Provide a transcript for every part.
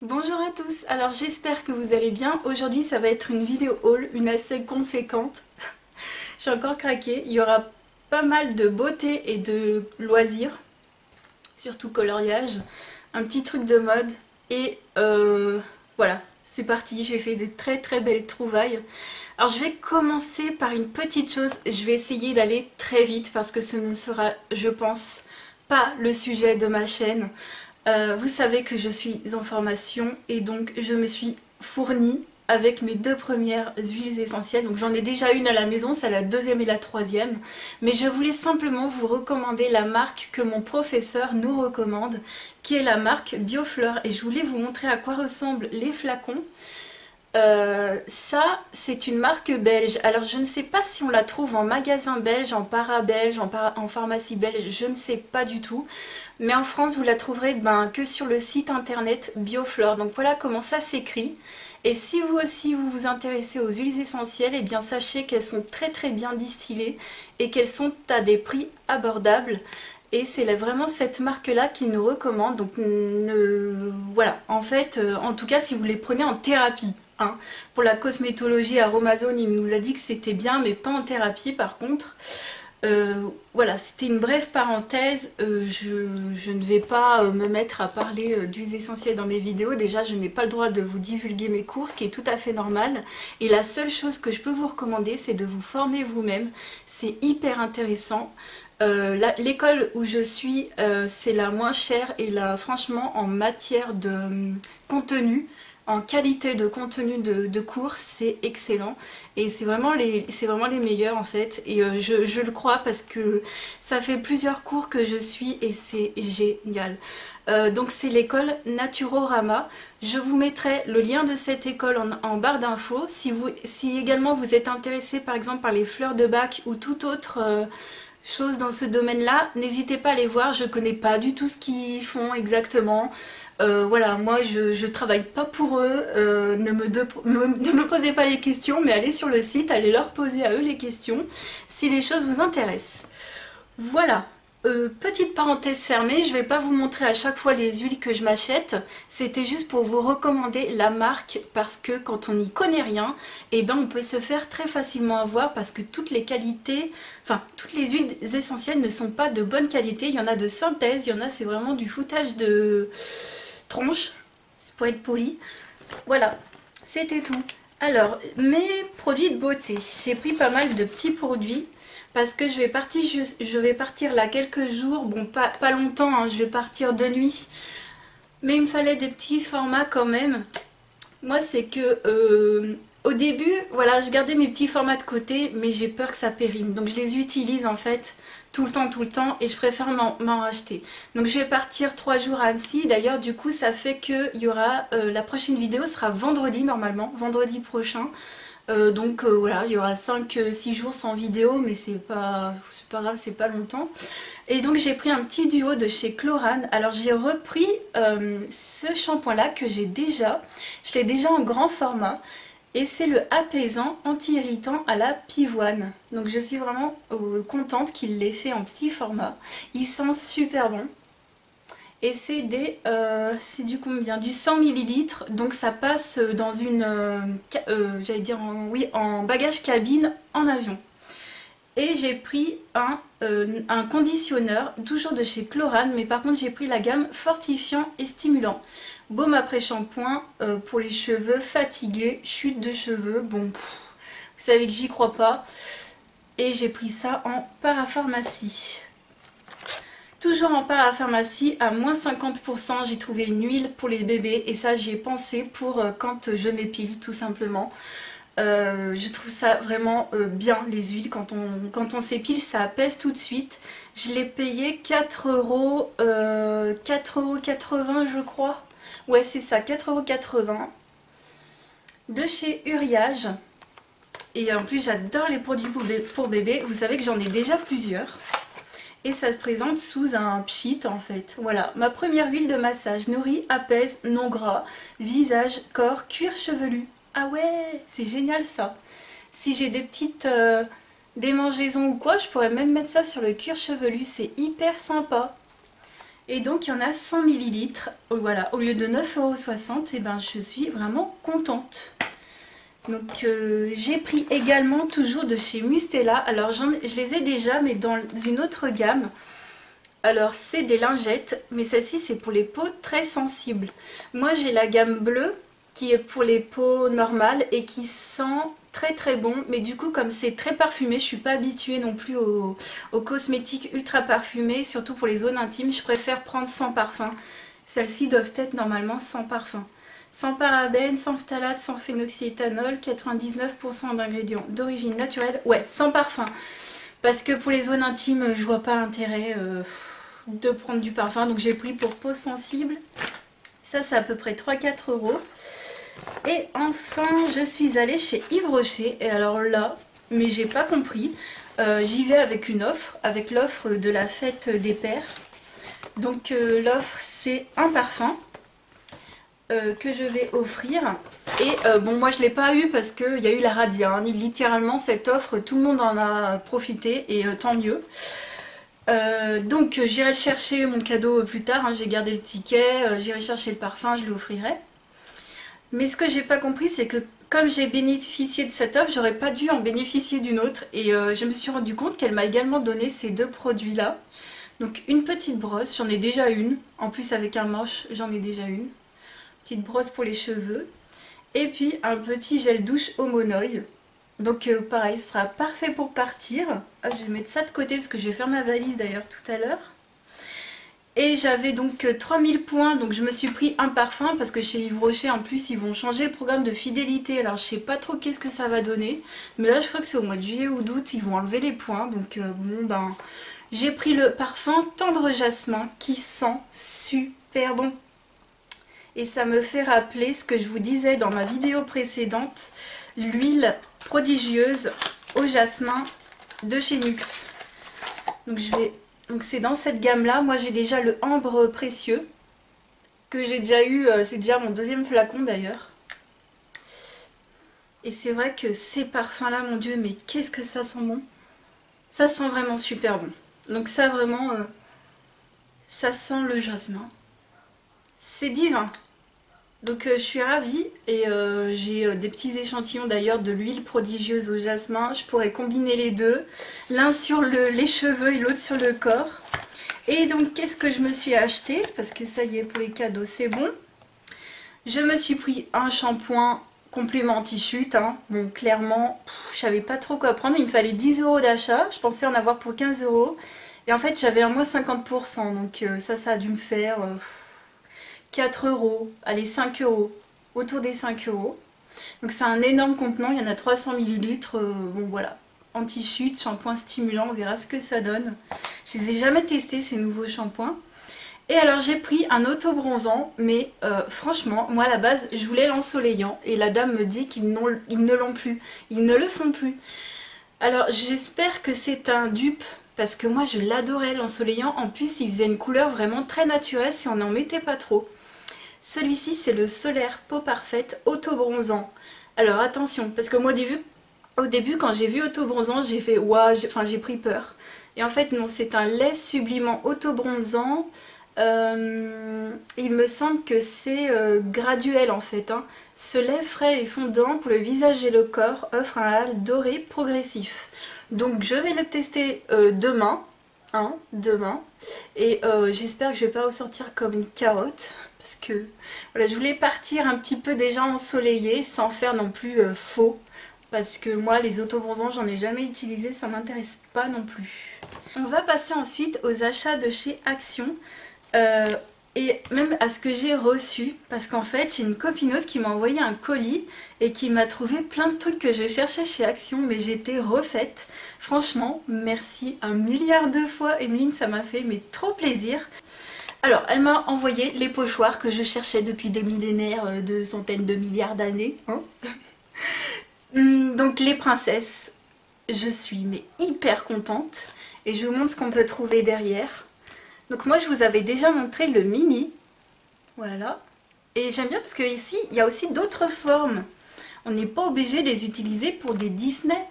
Bonjour à tous, alors j'espère que vous allez bien. Aujourd'hui ça va être une vidéo haul, une assez conséquente. Je suis encore craquée, il y aura pas mal de beauté et de loisirs, surtout coloriage, un petit truc de mode et voilà, c'est parti, j'ai fait des très belles trouvailles. Alors je vais commencer par une petite chose, je vais essayer d'aller très vite parce que ce ne sera, je pense, pas le sujet de ma chaîne. Vous savez que je suis en formation et donc je me suis fournie avec mes deux premières huiles essentielles. Donc j'en ai déjà une à la maison, c'est la deuxième et la troisième. Mais je voulais simplement vous recommander la marque que mon professeur nous recommande, qui est la marque Biofleur. Et je voulais vous montrer à quoi ressemblent les flacons. Ça, c'est une marque belge. Alors, je ne sais pas si on la trouve en magasin belge, en para belge, en pharmacie belge, je ne sais pas du tout. Mais en France, vous la trouverez que sur le site internet Biofleur. Donc voilà comment ça s'écrit. Et si vous aussi vous vous intéressez aux huiles essentielles, eh bien sachez qu'elles sont très bien distillées et qu'elles sont à des prix abordables. Et c'est vraiment cette marque-là qu'il nous recommande. Donc voilà, en fait, en tout cas si vous les prenez en thérapie. Hein. Pour la cosmétologie Aromazone, il nous a dit que c'était bien, mais pas en thérapie par contre. Voilà, c'était une brève parenthèse. Je ne vais pas me mettre à parler d'huiles essentielles dans mes vidéos. Déjà, je n'ai pas le droit de vous divulguer mes cours, ce qui est tout à fait normal. Et la seule chose que je peux vous recommander, c'est de vous former vous-même. C'est hyper intéressant. L'école où je suis, c'est la moins chère et là, franchement, en matière de contenu, en qualité de contenu de cours, c'est excellent. Et c'est vraiment les meilleurs en fait. Et je le crois parce que ça fait plusieurs cours que je suis et c'est génial. Donc c'est l'école Naturorama. Je vous mettrai le lien de cette école en barre d'infos. Si également vous êtes intéressé par exemple par les fleurs de bac ou toute autre chose dans ce domaine-là, n'hésitez pas à les voir. Je connais pas du tout ce qu'ils font exactement. Voilà, moi je travaille pas pour eux, ne me posez pas les questions, mais allez sur le site, allez leur poser à eux les questions si les choses vous intéressent. Voilà, petite parenthèse fermée, je vais pas vous montrer à chaque fois les huiles que je m'achète, c'était juste pour vous recommander la marque parce que quand on n'y connaît rien, eh ben on peut se faire très facilement avoir parce que toutes les qualités, enfin toutes les huiles essentielles ne sont pas de bonne qualité, il y en a de synthèse, il y en a c'est vraiment du foutage de tronche, pour être poli. Voilà, c'était tout. Alors, mes produits de beauté. J'ai pris pas mal de petits produits parce que je vais partir là quelques jours. Bon, pas longtemps, hein, je vais partir de nuit. Mais il me fallait des petits formats quand même. Moi, c'est que au début, voilà, je gardais mes petits formats de côté, mais j'ai peur que ça périme. Donc, je les utilise en fait tout le temps, et je préfère m'en racheter. Donc, je vais partir 3 jours à Annecy. D'ailleurs, du coup, ça fait que il y aura la prochaine vidéo sera vendredi normalement, vendredi prochain. Voilà, il y aura 5-6 jours sans vidéo, mais c'est pas grave, c'est pas longtemps. Et donc j'ai pris un petit duo de chez Chlorane. Alors j'ai repris ce shampoing là que j'ai déjà. Je l'ai déjà en grand format. Et c'est le apaisant anti-irritant à la pivoine. Donc je suis vraiment contente qu'il l'ait fait en petit format. Il sent super bon. Et c'est du combien? Du 100 millilitres. Donc ça passe dans une, j'allais dire, oui, en bagage cabine en avion. Et j'ai pris un conditionneur, toujours de chez Chlorane, mais par contre j'ai pris la gamme fortifiant et stimulant. Baume après shampoing pour les cheveux fatigués, chute de cheveux, bon, vous savez que j'y crois pas. Et j'ai pris ça en parapharmacie. Toujours en parapharmacie, à moins 50%, j'ai trouvé une huile pour les bébés et ça j'y ai pensé pour quand je m'épile tout simplement. Je trouve ça vraiment bien les huiles, quand on s'épile ça apaise tout de suite. Je l'ai payé 4 €, 4,80 € je crois. Ouais c'est ça, 4,80 € de chez Uriage. Et en plus j'adore les produits pour bébé, vous savez que j'en ai déjà plusieurs. Et ça se présente sous un pchit en fait. Voilà, ma première huile de massage nourrit, apaise, non gras, visage, corps, cuir chevelu. Ah ouais, c'est génial ça. Si j'ai des petites démangeaisons ou quoi, je pourrais même mettre ça sur le cuir chevelu, c'est hyper sympa. Et donc il y en a 100 millilitres. Voilà, au lieu de 9,60 €, et ben je suis vraiment contente. Donc j'ai pris également toujours de chez Mustela. Alors je les ai déjà mais dans une autre gamme. Alors c'est des lingettes, mais celle-ci c'est pour les peaux très sensibles. Moi j'ai la gamme bleue qui est pour les peaux normales et qui sent très très bon. Mais du coup comme c'est très parfumé, je suis pas habituée non plus aux cosmétiques ultra parfumés. Surtout pour les zones intimes, je préfère prendre sans parfum. Celles-ci doivent être normalement sans parfum. Sans parabènes, sans phtalate, sans phénoxyéthanol, 99% d'ingrédients d'origine naturelle. Ouais, sans parfum. Parce que pour les zones intimes, je vois pas l'intérêt de prendre du parfum. Donc j'ai pris pour peau sensible. Ça, c'est à peu près 3-4 €. Et enfin, je suis allée chez Yves Rocher. Et alors là, mais j'ai pas compris. J'y vais avec une offre, avec l'offre de la fête des pères. Donc l'offre, c'est un parfum que je vais offrir. Et bon, moi je l'ai pas eu parce qu'il y a eu la radia, hein. Littéralement cette offre, tout le monde en a profité et tant mieux. Donc j'irai le chercher mon cadeau plus tard, hein. J'ai gardé le ticket, j'irai chercher le parfum, je l'offrirai. Mais ce que j'ai pas compris, c'est que comme j'ai bénéficié de cette offre, j'aurais pas dû en bénéficier d'une autre. Et je me suis rendu compte qu'elle m'a également donné ces deux produits là. Donc une petite brosse, j'en ai déjà une, en plus avec un manche j'en ai déjà une. Petite brosse pour les cheveux. Et puis un petit gel douche Homonoï. Donc pareil, ce sera parfait pour partir. Ah, je vais mettre ça de côté parce que je vais faire ma valise d'ailleurs tout à l'heure. Et j'avais donc 3000 points, donc je me suis pris un parfum parce que chez Yves Rocher en plus ils vont changer le programme de fidélité. Alors je sais pas trop qu'est-ce que ça va donner. Mais là je crois que c'est au mois de juillet ou d'août, ils vont enlever les points. Donc bon ben j'ai pris le parfum Tendre Jasmin qui sent super bon. Et ça me fait rappeler ce que je vous disais dans ma vidéo précédente, l'huile prodigieuse au jasmin de chez Nuxe. Donc c'est dans cette gamme là. Moi j'ai déjà le ambre précieux que j'ai déjà eu, c'est déjà mon deuxième flacon d'ailleurs. Et c'est vrai que ces parfums là, mon dieu, mais qu'est-ce que ça sent bon. Ça sent vraiment super bon. Donc ça vraiment, ça sent le jasmin. C'est divin. Donc je suis ravie et j'ai des petits échantillons d'ailleurs de l'huile prodigieuse au jasmin. Je pourrais combiner les deux, l'un sur les cheveux et l'autre sur le corps. Et donc qu'est-ce que je me suis acheté? Parce que ça y est, pour les cadeaux c'est bon. Je me suis pris un shampoing complément anti-chute. Hein. Bon, clairement, je savais pas trop quoi prendre. Il me fallait 10 € d'achat. Je pensais en avoir pour 15 €. Et en fait j'avais un moins 50%. Donc ça a dû me faire... 4 €, allez 5 €, autour des 5 €. Donc c'est un énorme contenant, il y en a 300 millilitres. Bon voilà, anti-chute, shampoing stimulant, on verra ce que ça donne. Je les ai jamais testés ces nouveaux shampoings. Et alors j'ai pris un auto-bronzant, mais franchement, moi à la base je voulais l'ensoleillant et la dame me dit qu'ils ne l'ont plus, ils ne le font plus. Alors j'espère que c'est un dupe, parce que moi je l'adorais l'ensoleillant, en plus il faisait une couleur vraiment très naturelle si on n'en mettait pas trop. Celui-ci, c'est le Solaire Peau Parfaite Auto-Bronzant. Alors attention, parce que moi au début quand j'ai vu auto-bronzant, j'ai fait waouh, j'ai pris peur. Et en fait non, c'est un lait sublimant auto-bronzant. Il me semble que c'est graduel en fait. Hein. Ce lait frais et fondant pour le visage et le corps offre un halo doré progressif. Donc je vais le tester demain. Hein, demain. Et j'espère que je vais pas ressortir comme une carotte. Parce que voilà, je voulais partir un petit peu déjà ensoleillée sans faire non plus faux. Parce que moi les autobronzants j'en ai jamais utilisé, ça m'intéresse pas non plus. On va passer ensuite aux achats de chez Action. Et même à ce que j'ai reçu. Parce qu'en fait j'ai une copinote qui m'a envoyé un colis et qui m'a trouvé plein de trucs que je cherchais chez Action. Mais j'étais refaite. Franchement, merci un milliard de fois Emeline, ça m'a fait mais trop plaisir. Alors, elle m'a envoyé les pochoirs que je cherchais depuis des millénaires, de centaines de milliards d'années. Hein. Donc, les princesses, je suis mais hyper contente. Et je vous montre ce qu'on peut trouver derrière. Donc, moi, je vous avais déjà montré le mini. Voilà. Et j'aime bien parce qu'ici, il y a aussi d'autres formes. On n'est pas obligé de les utiliser pour des Disney.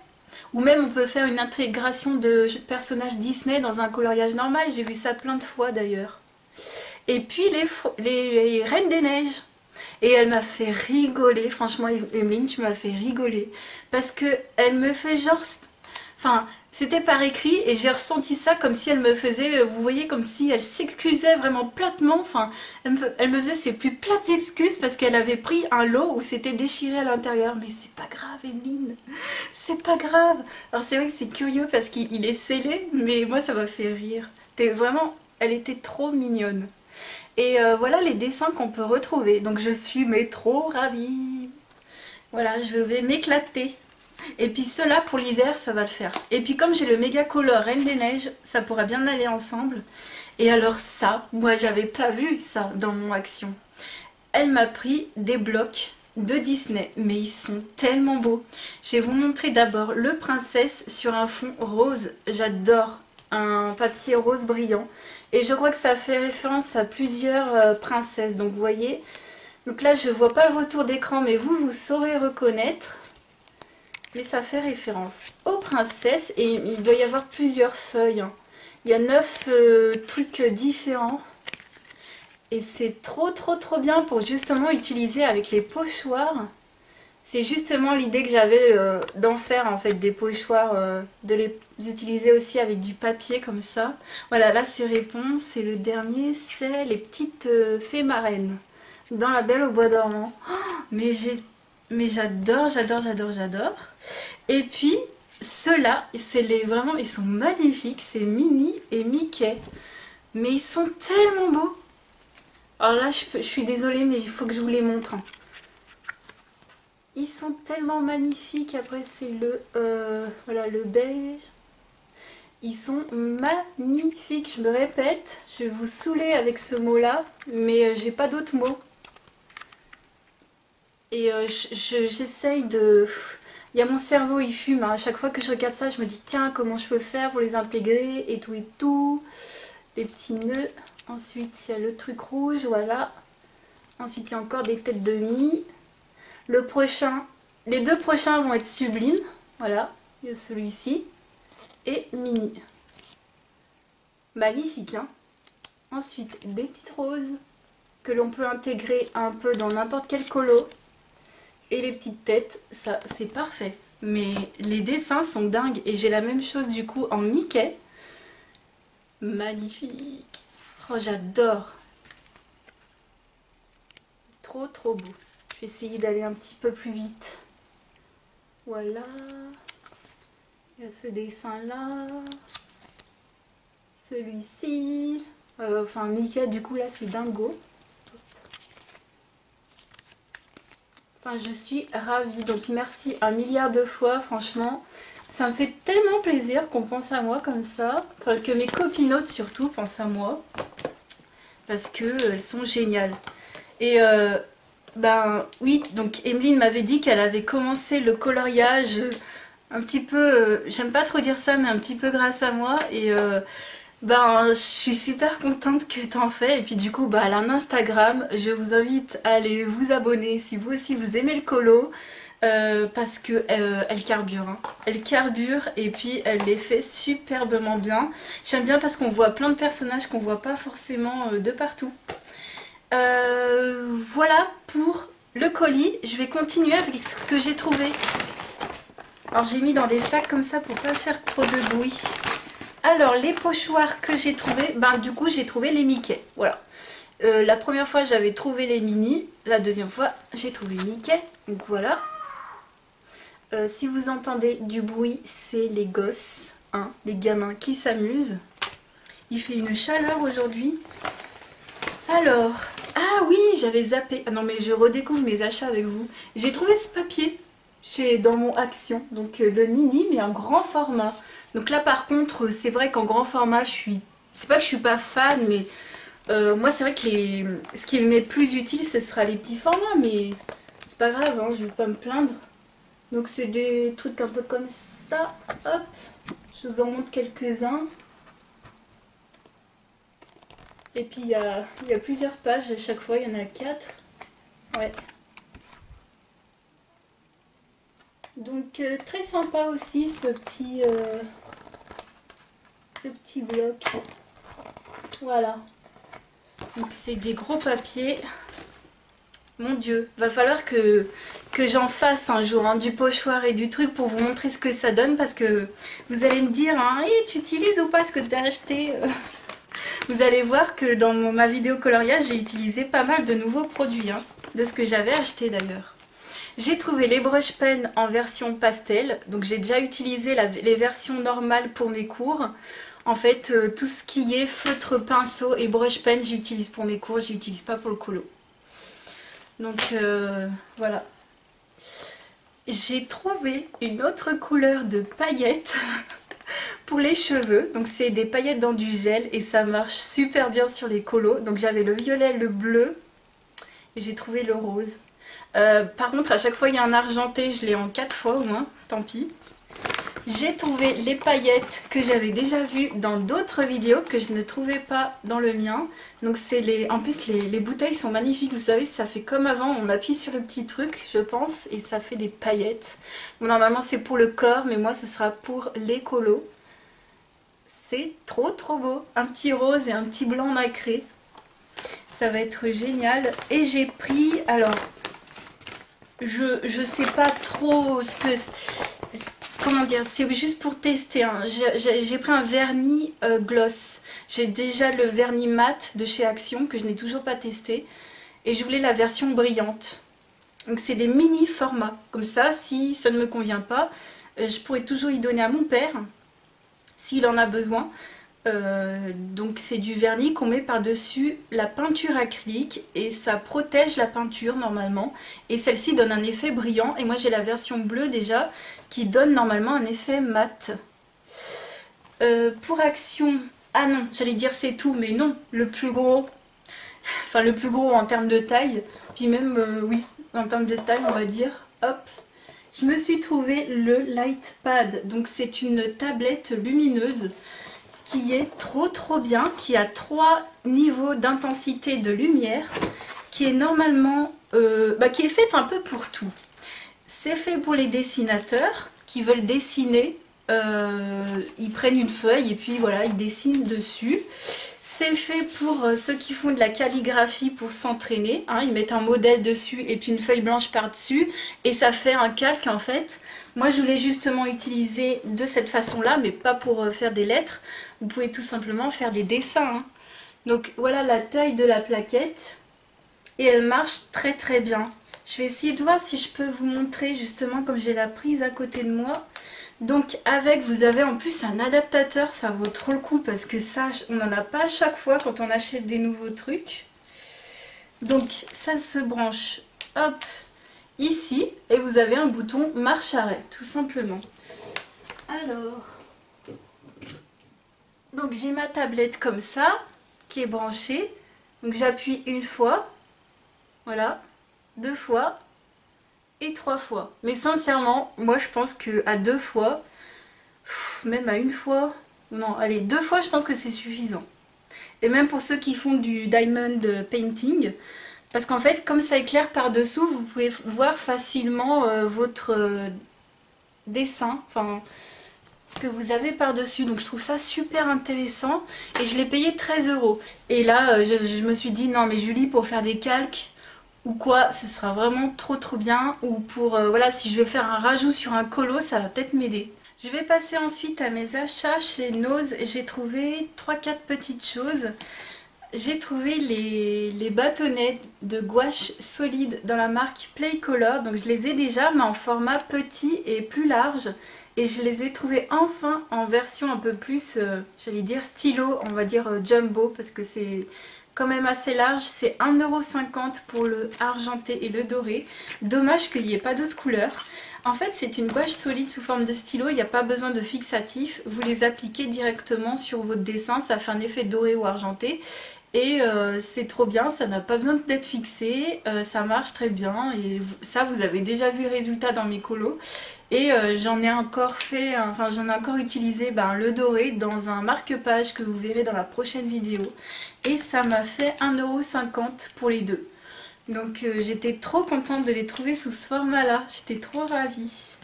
Ou même, on peut faire une intégration de personnages Disney dans un coloriage normal. J'ai vu ça plein de fois d'ailleurs. et puis les Reines des Neiges. Et elle m'a fait rigoler, franchement, Emeline, tu m'as fait rigoler. Parce que elle me fait genre... Enfin, c'était par écrit et j'ai ressenti ça comme si elle me faisait, vous voyez, comme si elle s'excusait vraiment platement. Enfin, elle me faisait ses plus plates excuses parce qu'elle avait pris un lot où c'était déchiré à l'intérieur. Mais c'est pas grave, Emeline, c'est pas grave. Alors c'est vrai que c'est curieux parce qu'il est scellé, mais moi ça m'a fait rire. Vraiment, elle était trop mignonne. Et voilà les dessins qu'on peut retrouver. Donc je suis mais trop ravie. Voilà, je vais m'éclater. Et puis ceux-là pour l'hiver, ça va le faire. Et puis comme j'ai le méga color Reine des Neiges, ça pourra bien aller ensemble. Et alors ça, moi j'avais pas vu ça dans mon action. Elle m'a pris des blocs de Disney, mais ils sont tellement beaux. Je vais vous montrer d'abord le princesse sur un fond rose. J'adore un papier rose brillant. Et je crois que ça fait référence à plusieurs princesses. Donc vous voyez, donc là je vois pas le retour d'écran, mais vous saurez reconnaître. Mais ça fait référence aux princesses et il doit y avoir plusieurs feuilles. Il y a 9 trucs différents. Et c'est trop bien pour justement utiliser avec les pochoirs. C'est justement l'idée que j'avais d'en faire en fait des pochoirs, de les utiliser aussi avec du papier comme ça. Voilà, là c'est réponse et le dernier c'est les petites fées marraines dans La Belle au bois dormant. Oh, mais j'adore. Et puis ceux-là, vraiment ils sont magnifiques, c'est Minnie et Mickey. Mais ils sont tellement beaux. Alors là je suis désolée mais il faut que je vous les montre. Ils sont tellement magnifiques. Après c'est voilà, le beige. Ils sont magnifiques. Je me répète, je vais vous saouler avec ce mot-là, mais j'ai pas d'autres mots. Et j'essaye de... Il y a mon cerveau, il fume. Hein. À chaque fois que je regarde ça, je me dis, tiens, comment je peux faire pour les intégrer et tout et tout. Les petits nœuds. Ensuite, il y a le truc rouge, voilà. Ensuite, il y a encore des têtes de mie. Le prochain, les deux prochains vont être sublimes. Voilà, il y a celui-ci. Et mini. Magnifique, hein. Ensuite, des petites roses que l'on peut intégrer un peu dans n'importe quel colo. Et les petites têtes, ça c'est parfait. Mais les dessins sont dingues. Et j'ai la même chose du coup en Mickey. Magnifique. Oh, j'adore. Trop beau. Je vais essayer d'aller un petit peu plus vite. Voilà. Il y a ce dessin là. Celui-ci. Enfin Mickey du coup là c'est dingo. Enfin je suis ravie. Donc merci un milliard de fois franchement. Ça me fait tellement plaisir qu'on pense à moi comme ça. Enfin que mes copinotes surtout pensent à moi. Parce que elles sont géniales. Et ben oui, donc Emeline m'avait dit qu'elle avait commencé le coloriage un petit peu, j'aime pas trop dire ça, mais un petit peu grâce à moi. Et ben je suis super contente que t'en fais. Et puis du coup, bah, elle a un Instagram. Je vous invite à aller vous abonner si vous aussi vous aimez le colo. Parce que elle carbure, hein. Elle carbure et puis elle les fait superbement bien. J'aime bien parce qu'on voit plein de personnages qu'on voit pas forcément de partout. Voilà pour le colis. Je vais continuer avec ce que j'ai trouvé. Alors j'ai mis dans des sacs comme ça pour pas faire trop de bruit. Alors les pochoirs que j'ai trouvé, ben du coup j'ai trouvé les Mickey. Voilà. La première fois j'avais trouvé les mini, la deuxième fois j'ai trouvé Mickey. Donc voilà. Si vous entendez du bruit, c'est les gosses, hein, les gamins qui s'amusent. Il fait une chaleur aujourd'hui. Alors, ah oui, j'avais zappé. Ah non, mais je redécouvre mes achats avec vous. J'ai trouvé ce papier dans mon Action. Donc le mini, mais en grand format. Donc là, par contre, c'est vrai qu'en grand format, c'est pas que je suis pas fan, mais moi, c'est vrai que ce qui m'est plus utile, ce sera les petits formats. Mais c'est pas grave, hein, je vais pas me plaindre. Donc c'est des trucs un peu comme ça. Hop, je vous en montre quelques-uns. Et puis il y a plusieurs pages à chaque fois, il y en a 4. Ouais. Donc très sympa aussi ce petit bloc. Voilà. Donc c'est des gros papiers. Mon Dieu, va falloir que j'en fasse un jour, hein, du pochoir et du truc pour vous montrer ce que ça donne, parce que vous allez me dire, hein, hey, tu utilises ou pas ce que tu as acheté? Vous allez voir que dans ma vidéo coloriage, j'ai utilisé pas mal de nouveaux produits, hein, de ce que j'avais acheté d'ailleurs. J'ai trouvé les brush pens en version pastel, donc j'ai déjà utilisé les versions normales pour mes cours. En fait, tout ce qui est feutre, pinceau et brush pen, j'utilise pour mes cours, j'utilise pas pour le colo. Donc voilà. J'ai trouvé une autre couleur de paillettes pour les cheveux. Donc c'est des paillettes dans du gel et ça marche super bien sur les colos. Donc j'avais le violet, le bleu et j'ai trouvé le rose. Par contre à chaque fois il y a un argenté, je l'ai en 4 fois au moins, tant pis. J'ai trouvé les paillettes que j'avais déjà vues dans d'autres vidéos que je ne trouvais pas dans le mien. Donc c'est les... En plus les bouteilles sont magnifiques, vous savez, ça fait comme avant, on appuie sur le petit truc je pense et ça fait des paillettes. Bon, normalement c'est pour le corps mais moi ce sera pour les colos. C'est trop trop beau, un petit rose et un petit blanc nacré. Ça va être génial. Et j'ai pris, alors je sais pas trop ce que... Comment dire, c'est juste pour tester, hein. J'ai pris un vernis gloss. J'ai déjà le vernis mat de chez Action que je n'ai toujours pas testé. Et je voulais la version brillante. Donc c'est des mini formats. Comme ça, si ça ne me convient pas, je pourrais toujours y donner à mon père, s'il en a besoin. Donc c'est du vernis qu'on met par-dessus la peinture acrylique et ça protège la peinture normalement, et celle-ci donne un effet brillant, et moi j'ai la version bleue déjà qui donne normalement un effet mat. Pour Action, ah non, j'allais dire c'est tout, mais non, le plus gros, enfin le plus gros en termes de taille, puis même oui, en termes de taille on va dire, hop, je me suis trouvé le Lightpad. Donc c'est une tablette lumineuse qui est trop bien, qui a 3 niveaux d'intensité de lumière, qui est normalement, qui est faite un peu pour tout. C'est fait pour les dessinateurs qui veulent dessiner, ils prennent une feuille et puis voilà, ils dessinent dessus. C'est fait pour ceux qui font de la calligraphie pour s'entraîner, hein, ils mettent un modèle dessus et puis une feuille blanche par-dessus et ça fait un calque en fait. Moi je voulais justement utiliser de cette façon-là, mais pas pour faire des lettres. Vous pouvez tout simplement faire des dessins, hein. Donc voilà la taille de la plaquette et elle marche très bien. Je vais essayer de voir si je peux vous montrer justement comme j'ai la prise à côté de moi. Donc avec, vous avez en plus un adaptateur, ça vaut trop le coup parce que ça, on n'en a pas à chaque fois quand on achète des nouveaux trucs. Donc ça se branche, hop, ici, et vous avez un bouton marche-arrêt, tout simplement. Alors, donc j'ai ma tablette comme ça, qui est branchée. Donc j'appuie une fois, voilà, 2 fois et 3 fois. Mais sincèrement, moi je pense que à 2 fois, même à 1 fois, non, allez, 2 fois je pense que c'est suffisant. Et même pour ceux qui font du diamond painting, parce qu'en fait, comme ça éclaire par-dessous, vous pouvez voir facilement votre dessin, enfin ce que vous avez par-dessus. Donc je trouve ça super intéressant et je l'ai payé 13 €. Et là, je me suis dit, non mais Julie, pour faire des calques ou quoi, ce sera vraiment trop bien. Ou pour, voilà, si je veux faire un rajout sur un colo, ça va peut-être m'aider. Je vais passer ensuite à mes achats chez Nose. J'ai trouvé 3-4 petites choses. J'ai trouvé les bâtonnets de gouache solide dans la marque Playcolor. Donc je les ai déjà, mais en format petit et plus large. Et je les ai trouvés enfin en version un peu plus, j'allais dire stylo, on va dire jumbo, parce que c'est quand même assez large. C'est 1,50 € pour le argenté et le doré. Dommage qu'il n'y ait pas d'autres couleurs. En fait, c'est une gouache solide sous forme de stylo, il n'y a pas besoin de fixatif. Vous les appliquez directement sur votre dessin, ça fait un effet doré ou argenté. Et c'est trop bien, ça n'a pas besoin d'être fixé, ça marche très bien. Et ça, vous avez déjà vu le résultat dans mes colos. Et j'en ai encore fait, enfin j'en ai encore utilisé le doré dans un marque-page que vous verrez dans la prochaine vidéo. Et ça m'a fait 1,50 € pour les deux. Donc j'étais trop contente de les trouver sous ce format-là, j'étais trop ravie.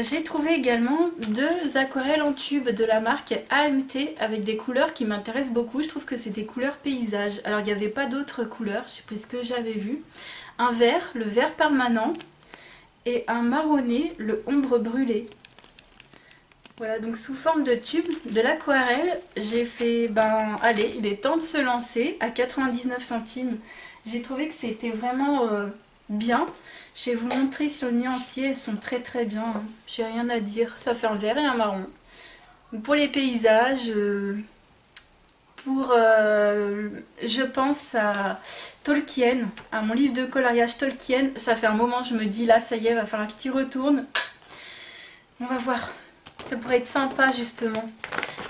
J'ai trouvé également deux aquarelles en tube de la marque AMT avec des couleurs qui m'intéressent beaucoup. Je trouve que c'est des couleurs paysages. Alors il n'y avait pas d'autres couleurs, j'ai pris ce que j'avais vu. Un vert, le vert permanent, et un marronné, le ombre brûlée. Voilà, donc sous forme de tube, de l'aquarelle, j'ai fait, ben allez, il est temps de se lancer à 99 centimes. J'ai trouvé que c'était vraiment bien. Je vais vous montrer sur le nuancier, elles sont très très bien, hein. J'ai rien à dire, ça fait un vert et un marron. Donc pour les paysages, je pense à Tolkien, à mon livre de coloriage Tolkien. Ça fait un moment, je me dis là, ça y est, va falloir que tu y retournes. On va voir. Ça pourrait être sympa justement.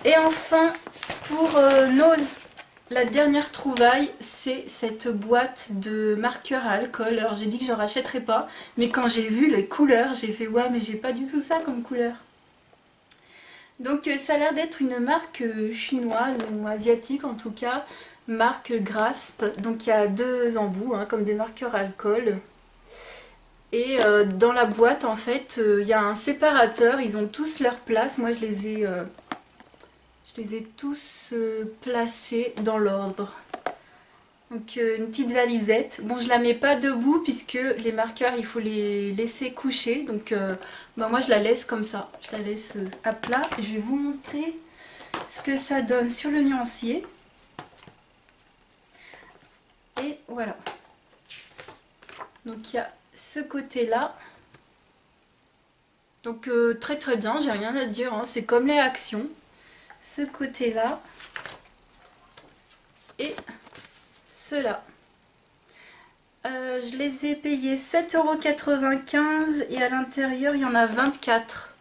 Et enfin, pour Nose, la dernière trouvaille, c'est cette boîte de marqueurs à alcool. Alors j'ai dit que je n'en rachèterais pas, mais quand j'ai vu les couleurs, j'ai fait ouais, mais j'ai pas du tout ça comme couleur. Donc ça a l'air d'être une marque chinoise ou asiatique en tout cas, marque Grasp. Donc il y a deux embouts, hein, comme des marqueurs à alcool. Et dans la boîte, en fait, il y a un séparateur. Ils ont tous leur place. Moi, je les ai tous placés dans l'ordre. Donc, une petite valisette. Bon, je la mets pas debout puisque les marqueurs, il faut les laisser coucher. Donc, bah, moi, je la laisse comme ça. Je la laisse à plat. Je vais vous montrer ce que ça donne sur le nuancier. Et voilà. Donc, il y a ce côté-là. Donc très très bien, j'ai rien à dire, hein. C'est comme les actions. Ce côté-là et ceux-là. Je les ai payés 7,95 € et à l'intérieur il y en a 24.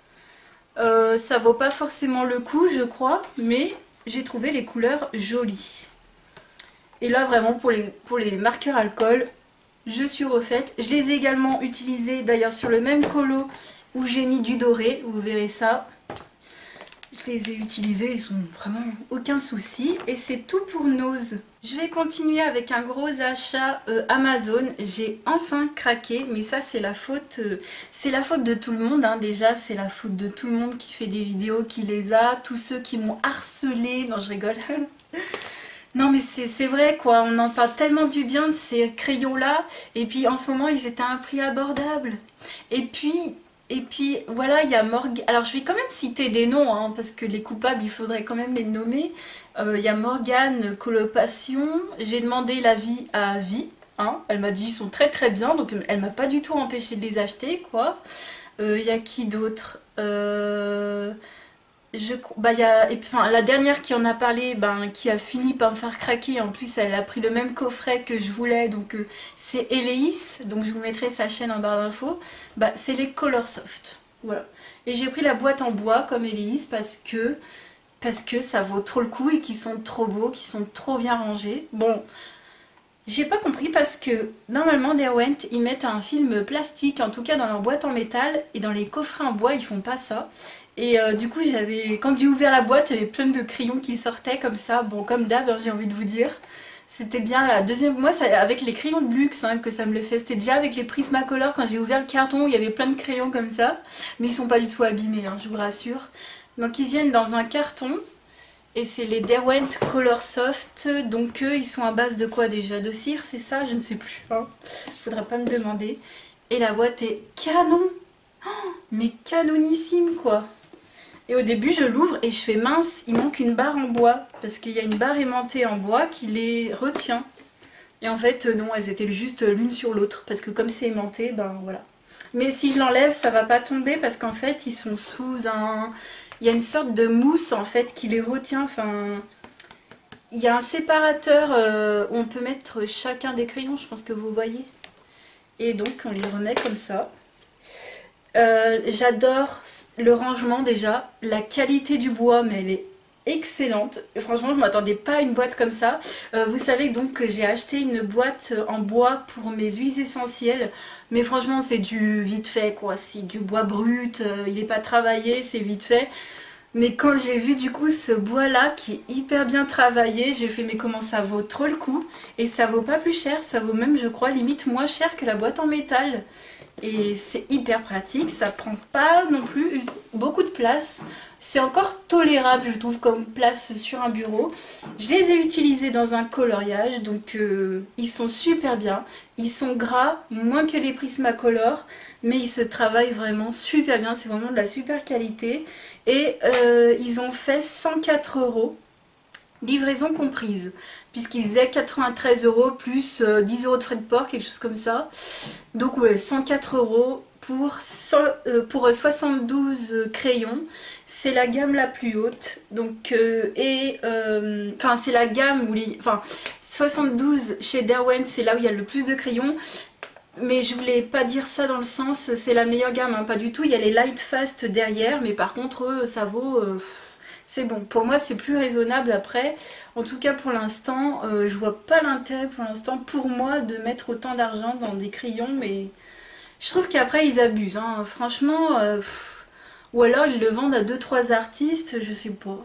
Ça vaut pas forcément le coup je crois, mais j'ai trouvé les couleurs jolies. Et là vraiment pour les marqueurs alcool, je suis refaite. Je les ai également utilisés d'ailleurs sur le même colo où j'ai mis du doré, vous verrez ça. Je les ai utilisés, ils sont vraiment aucun souci. Et c'est tout pour Nose. Je vais continuer avec un gros achat Amazon. J'ai enfin craqué, mais ça c'est la faute de tout le monde, hein. Déjà c'est la faute de tout le monde qui fait des vidéos, qui les a, tous ceux qui m'ont harcelé. Non, je rigole. Non mais c'est vrai quoi, on en parle tellement du bien de ces crayons là, et puis en ce moment ils étaient à un prix abordable. Et puis voilà, il y a Morgane, alors je vais quand même citer des noms, hein, parce que les coupables il faudrait quand même les nommer. Il y a Morgane Coloration, j'ai demandé l'avis à Vi, hein. Elle m'a dit ils sont très très bien, donc elle m'a pas du tout empêché de les acheter quoi. Il y a qui d'autre y a, et puis, enfin, la dernière qui en a parlé, ben, qui a fini par me faire craquer, en plus elle a pris le même coffret que je voulais, donc c'est Eleis, donc je vous mettrai sa chaîne en barre d'infos, bah, c'est les Colorsoft, voilà. Et j'ai pris la boîte en bois comme Eleis parce que ça vaut trop le coup et qu'ils sont trop beaux, qu'ils sont trop bien rangés. Bon, j'ai pas compris parce que normalement Derwent ils mettent un film plastique, en tout cas dans leur boîte en métal, et dans les coffrets en bois ils font pas ça. Et du coup quand j'ai ouvert la boîte, il y avait plein de crayons qui sortaient comme ça, bon comme d'hab hein, j'ai envie de vous dire. C'était bien la deuxième, moi c'est avec les crayons de luxe hein, que ça me le fait, c'était déjà avec les Prismacolor quand j'ai ouvert le carton, il y avait plein de crayons comme ça, mais ils sont pas du tout abîmés, hein, je vous rassure. Donc ils viennent dans un carton. Et c'est les Derwent Colorsoft, donc eux ils sont à base de quoi déjà? De cire, c'est ça? Je ne sais plus, hein. Faudrait pas me demander. Et la boîte est canon, oh, mais canonissime quoi. Et au début je l'ouvre et je fais mince, il manque une barre en bois, parce qu'il y a une barre aimantée en bois qui les retient. Et en fait non, elles étaient juste l'une sur l'autre, parce que comme c'est aimanté, ben voilà. Mais si je l'enlève ça va pas tomber, parce qu'en fait ils sont sous un... Il y a une sorte de mousse en fait qui les retient, enfin... Il y a un séparateur où on peut mettre chacun des crayons, je pense que vous voyez. Et donc on les remet comme ça. J'adore le rangement déjà, la qualité du bois, mais elle est excellente. Et franchement, je ne m'attendais pas à une boîte comme ça. Vous savez donc que j'ai acheté une boîte en bois pour mes huiles essentielles. Mais franchement, c'est du vite fait quoi. C'est du bois brut, il n'est pas travaillé, c'est vite fait. Mais quand j'ai vu du coup ce bois là qui est hyper bien travaillé, j'ai fait mais comment ça vaut trop le coup. Et ça vaut pas plus cher, ça vaut même je crois limite moins cher que la boîte en métal. Et c'est hyper pratique, ça prend pas non plus beaucoup de place. C'est encore tolérable, je trouve, comme place sur un bureau. Je les ai utilisés dans un coloriage, donc ils sont super bien. Ils sont gras, moins que les Prismacolor, mais ils se travaillent vraiment super bien. C'est vraiment de la super qualité. Et ils ont fait 104 €. Livraison comprise, puisqu'il faisait 93 € plus 10 € de frais de port, quelque chose comme ça. Donc ouais, 104 € pour 72 crayons. C'est la gamme la plus haute. Donc, enfin, c'est la gamme où les... Enfin, 72 chez Derwent, c'est là où il y a le plus de crayons. Mais je voulais pas dire ça dans le sens, c'est la meilleure gamme, hein, pas du tout. Il y a les Light Fast derrière, mais par contre, eux, ça vaut... c'est bon, pour moi c'est plus raisonnable après. En tout cas pour l'instant, je vois pas l'intérêt pour l'instant pour moi de mettre autant d'argent dans des crayons, mais je trouve qu'après ils abusent, hein. Franchement, ou alors ils le vendent à deux trois artistes, je sais pas.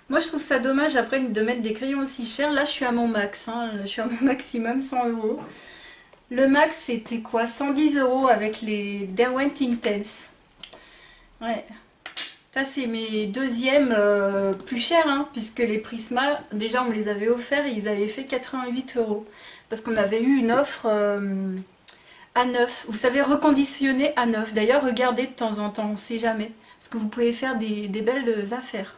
Moi je trouve ça dommage après de mettre des crayons aussi chers. Là je suis à mon max, hein. Je suis à mon maximum 100 €. Le max c'était quoi? 110 € avec les Derwent Intense. Ouais. Ça c'est mes deuxièmes plus chers, hein, puisque les Prisma, déjà on me les avait offerts et ils avaient fait 88 €. Parce qu'on avait eu une offre à neuf. Vous savez, reconditionner à neuf. D'ailleurs, regardez de temps en temps, on ne sait jamais. Parce que vous pouvez faire des belles affaires.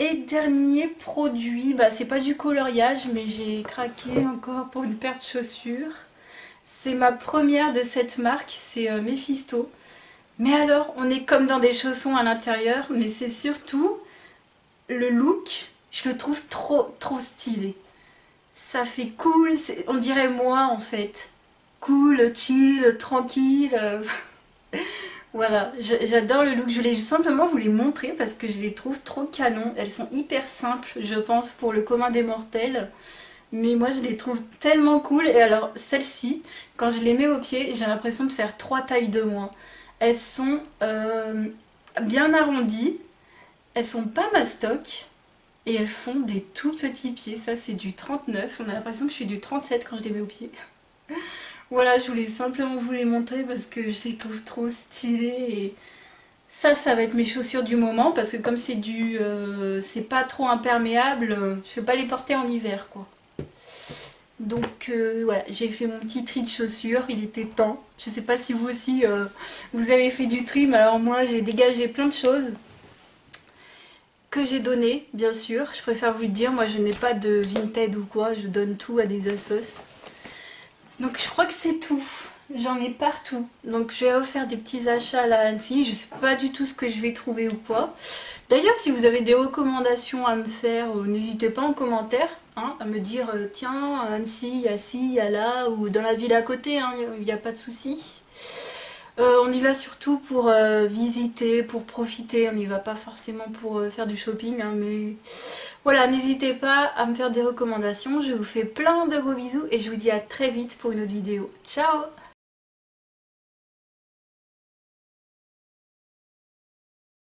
Et dernier produit, bah, c'est pas du coloriage, mais j'ai craqué encore pour une paire de chaussures. C'est ma première de cette marque, c'est Mephisto. Mais alors, on est comme dans des chaussons à l'intérieur, mais c'est surtout le look, je le trouve trop stylé. Ça fait cool, on dirait moi en fait. Cool, chill, tranquille. Voilà, j'adore le look. Je voulais simplement vous les montrer parce que je les trouve trop canon. Elles sont hyper simples, je pense, pour le commun des mortels. Mais moi, je les trouve tellement cool. Et alors, celles-ci, quand je les mets aux pieds, j'ai l'impression de faire 3 tailles de moins. Elles sont bien arrondies, elles sont pas mastoc et elles font des tout petits pieds. Ça c'est du 39, on a l'impression que je suis du 37 quand je les mets aux pieds. Voilà, je voulais simplement vous les montrer parce que je les trouve trop stylées. Et ça va être mes chaussures du moment parce que comme c'est c'est pas trop imperméable, je vais pas les porter en hiver quoi. Donc voilà, j'ai fait mon petit tri de chaussures, il était temps. Je sais pas si vous aussi vous avez fait du tri, mais alors moi j'ai dégagé plein de choses que j'ai donné, bien sûr. Je préfère vous le dire, moi je n'ai pas de Vinted ou quoi, je donne tout à des assos. Donc je crois que c'est tout. J'en ai partout. Donc je vais refaire des petits achats à la Annecy. Je sais pas du tout ce que je vais trouver ou quoi. D'ailleurs, si vous avez des recommandations à me faire, n'hésitez pas en commentaire hein, à me dire tiens, à Annecy, il y a ci, il y a là, ou dans la ville à côté, hein, il n'y a pas de souci. On y va surtout pour visiter, pour profiter. On n'y va pas forcément pour faire du shopping, hein, mais voilà, n'hésitez pas à me faire des recommandations. Je vous fais plein de gros bisous et je vous dis à très vite pour une autre vidéo. Ciao!